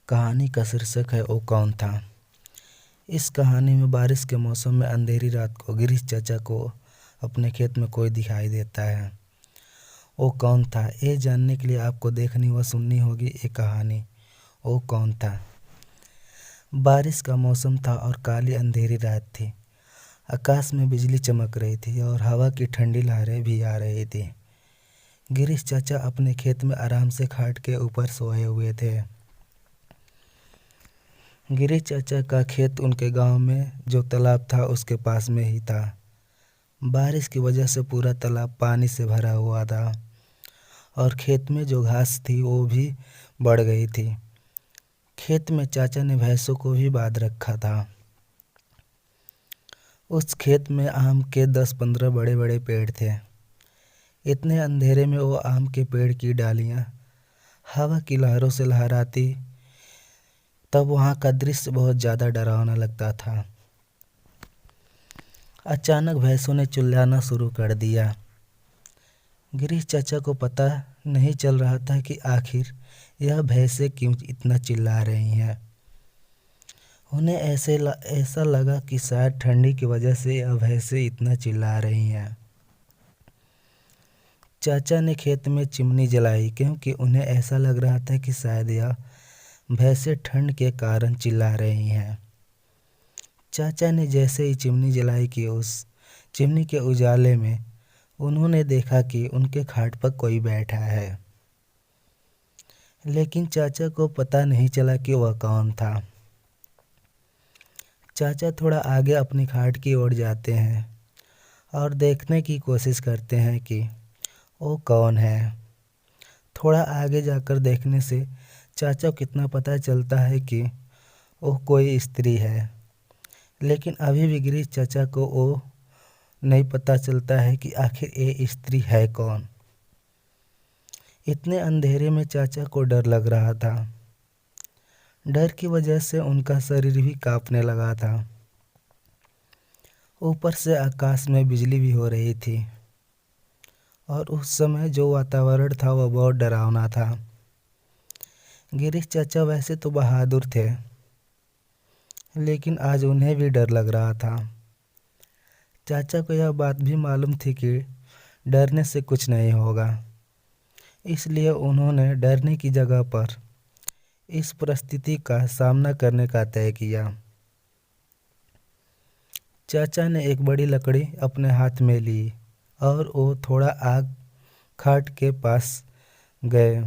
कहानी का शीर्षक है वो कौन था। इस कहानी में बारिश के मौसम में अंधेरी रात को गिरीश चाचा को अपने खेत में कोई दिखाई देता है। वो कौन था, ये जानने के लिए आपको देखनी व सुननी होगी ये कहानी। वो कौन था। बारिश का मौसम था और काली अंधेरी रात थी। आकाश में बिजली चमक रही थी और हवा की ठंडी लहरें भी आ रही थी। गिरीश चाचा अपने खेत में आराम से खाट के ऊपर सोए हुए थे। गिरीश चाचा का खेत उनके गांव में जो तालाब था उसके पास में ही था। बारिश की वजह से पूरा तालाब पानी से भरा हुआ था और खेत में जो घास थी वो भी बढ़ गई थी। खेत में चाचा ने भैंसों को भी बांध रखा था। उस खेत में आम के 10-15 बड़े बड़े पेड़ थे। इतने अंधेरे में वो आम के पेड़ की डालियां हवा की लहरों से लहराती, तब वहाँ का दृश्य बहुत ज़्यादा डरावना लगता था। अचानक भैंसों ने चिल्लाना शुरू कर दिया। गिरीश चाचा को पता नहीं चल रहा था कि आखिर यह भैंसें क्यों इतना चिल्ला रही हैं। उन्हें ऐसा लगा कि शायद ठंडी की वजह से यह भैंसें इतना चिल्ला रही हैं। चाचा ने खेत में चिमनी जलाई क्योंकि उन्हें ऐसा लग रहा था कि शायद यह भैंसें ठंड के कारण चिल्ला रही हैं। चाचा ने जैसे ही चिमनी जलाई कि उस चिमनी के उजाले में उन्होंने देखा कि उनके खाट पर कोई बैठा है, लेकिन चाचा को पता नहीं चला कि वह कौन था। चाचा थोड़ा आगे अपनी खाट की ओर जाते हैं और देखने की कोशिश करते हैं कि वो कौन है। थोड़ा आगे जाकर देखने से चाचा को कितना पता चलता है कि वो कोई स्त्री है, लेकिन अभी भी गिरीश चाचा को वो नहीं पता चलता है कि आखिर ये स्त्री है कौन। इतने अंधेरे में चाचा को डर लग रहा था। डर की वजह से उनका शरीर भी कांपने लगा था। ऊपर से आकाश में बिजली भी हो रही थी और उस समय जो वातावरण था वह बहुत डरावना था। गिरीश चाचा वैसे तो बहादुर थे, लेकिन आज उन्हें भी डर लग रहा था। चाचा को यह बात भी मालूम थी कि डरने से कुछ नहीं होगा, इसलिए उन्होंने डरने की जगह पर इस परिस्थिति का सामना करने का तय किया। चाचा ने एक बड़ी लकड़ी अपने हाथ में ली और वो थोड़ा आग खाट के पास गए।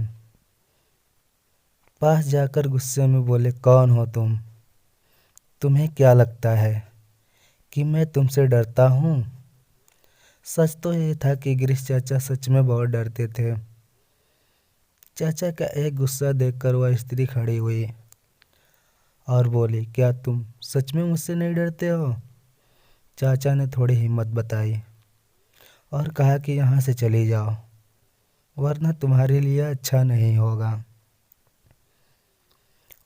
पास जाकर गुस्से में बोले, कौन हो तुम? तुम्हें क्या लगता है कि मैं तुमसे डरता हूँ? सच तो ये था कि गिरीश चाचा सच में बहुत डरते थे। चाचा का एक गुस्सा देखकर वह स्त्री खड़ी हुई और बोली, क्या तुम सच में मुझसे नहीं डरते हो? चाचा ने थोड़ी हिम्मत बताई और कहा कि यहाँ से चली जाओ, वरना तुम्हारे लिए अच्छा नहीं होगा।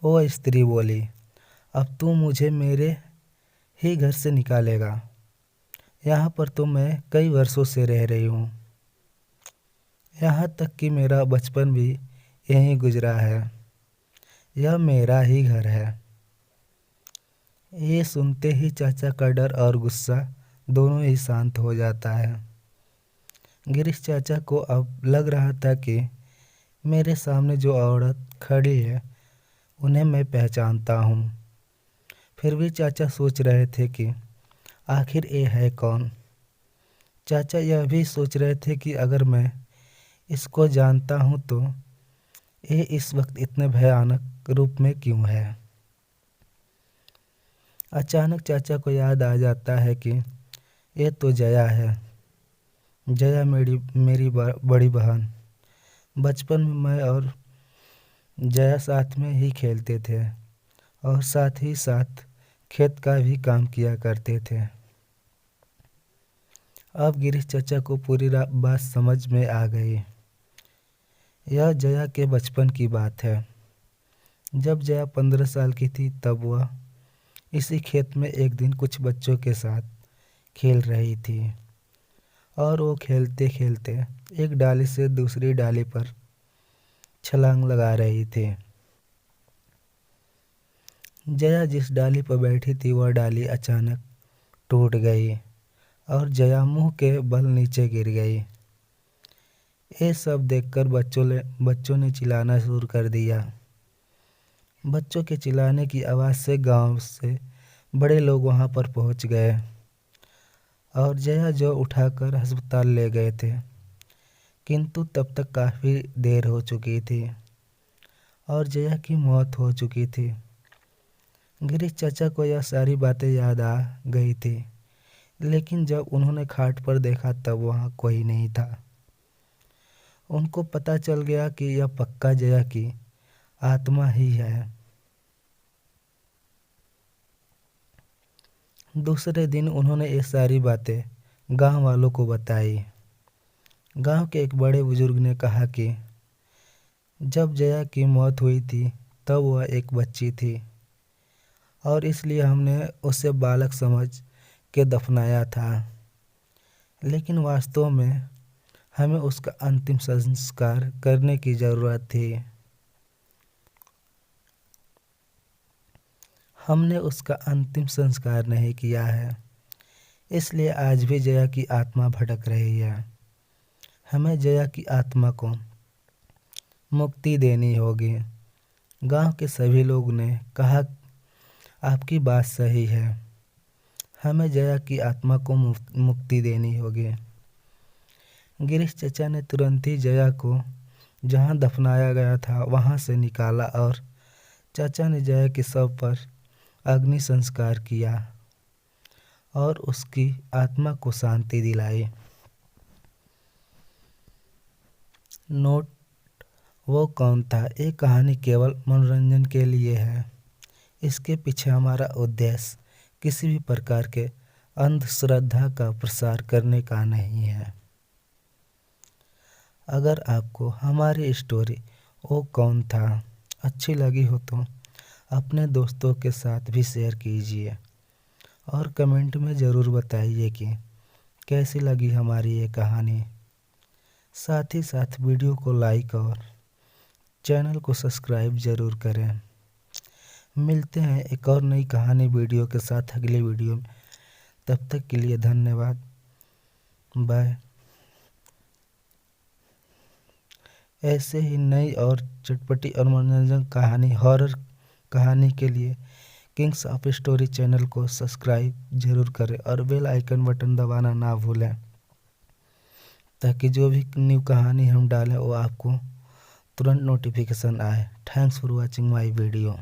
वो स्त्री बोली, अब तू मुझे मेरे ही घर से निकालेगा? यहाँ पर तो मैं कई वर्षों से रह रही हूँ, यहाँ तक कि मेरा बचपन भी यहीं गुजरा है। यह मेरा ही घर है। ये सुनते ही चाचा का डर और गुस्सा दोनों ही शांत हो जाता है। गिरीश चाचा को अब लग रहा था कि मेरे सामने जो औरत खड़ी है उन्हें मैं पहचानता हूँ। फिर भी चाचा सोच रहे थे कि आखिर ये है कौन। चाचा यह भी सोच रहे थे कि अगर मैं इसको जानता हूँ तो ये इस वक्त इतने भयानक रूप में क्यों है। अचानक चाचा को याद आ जाता है कि ये तो जया है। जया मेरी बड़ी बहन। बचपन में मैं और जया साथ में ही खेलते थे और साथ ही साथ खेत का भी काम किया करते थे। अब गिरीश चाचा को पूरी बात समझ में आ गई। यह जया के बचपन की बात है। जब जया 15 साल की थी तब वह इसी खेत में एक दिन कुछ बच्चों के साथ खेल रही थी और वो खेलते खेलते एक डाली से दूसरी डाली पर छलांग लगा रही थी। जया जिस डाली पर बैठी थी वह डाली अचानक टूट गई और जया मुंह के बल नीचे गिर गई। ये सब देखकर बच्चों ने चिल्लाना शुरू कर दिया। बच्चों के चिल्लाने की आवाज़ से गांव से बड़े लोग वहां पर पहुंच गए और जया जो उठाकर अस्पताल ले गए थे, किंतु तब तक काफ़ी देर हो चुकी थी और जया की मौत हो चुकी थी। गिरीश चाचा को यह सारी बातें याद आ गई थी, लेकिन जब उन्होंने खाट पर देखा तब वहाँ कोई नहीं था। उनको पता चल गया कि यह पक्का जया की आत्मा ही है। दूसरे दिन उन्होंने ये सारी बातें गांव वालों को बताई। गांव के एक बड़े बुजुर्ग ने कहा कि जब जया की मौत हुई थी तब वह एक बच्ची थी और इसलिए हमने उसे बालक समझ के दफनाया था, लेकिन वास्तव में हमें उसका अंतिम संस्कार करने की ज़रूरत थी। हमने उसका अंतिम संस्कार नहीं किया है, इसलिए आज भी जया की आत्मा भटक रही है। हमें जया की आत्मा को मुक्ति देनी होगी। गांव के सभी लोग ने कहा, आपकी बात सही है, हमें जया की आत्मा को मुक्ति देनी होगी। गिरीश चचा ने तुरंत ही जया को जहां दफनाया गया था वहां से निकाला और चाचा ने जया के शव पर अग्नि संस्कार किया और उसकी आत्मा को शांति दिलाई। नोट: वो कौन था? ये कहानी केवल मनोरंजन के लिए है। इसके पीछे हमारा उद्देश्य किसी भी प्रकार के अंधश्रद्धा का प्रसार करने का नहीं है। अगर आपको हमारी स्टोरी वो कौन था अच्छी लगी हो तो अपने दोस्तों के साथ भी शेयर कीजिए और कमेंट में ज़रूर बताइए कि कैसी लगी हमारी ये कहानी। साथ ही साथ वीडियो को लाइक और चैनल को सब्सक्राइब ज़रूर करें। मिलते हैं एक और नई कहानी वीडियो के साथ अगले वीडियो में। तब तक के लिए धन्यवाद। बाय। ऐसे ही नई और चटपटी और मनोरंजन कहानी, हॉरर कहानी के लिए किंग्स ऑफ स्टोरी चैनल को सब्सक्राइब जरूर करें और बेल आइकन बटन दबाना ना भूलें, ताकि जो भी न्यू कहानी हम डालें वो आपको तुरंत नोटिफिकेशन आए। Thanks for watching my video.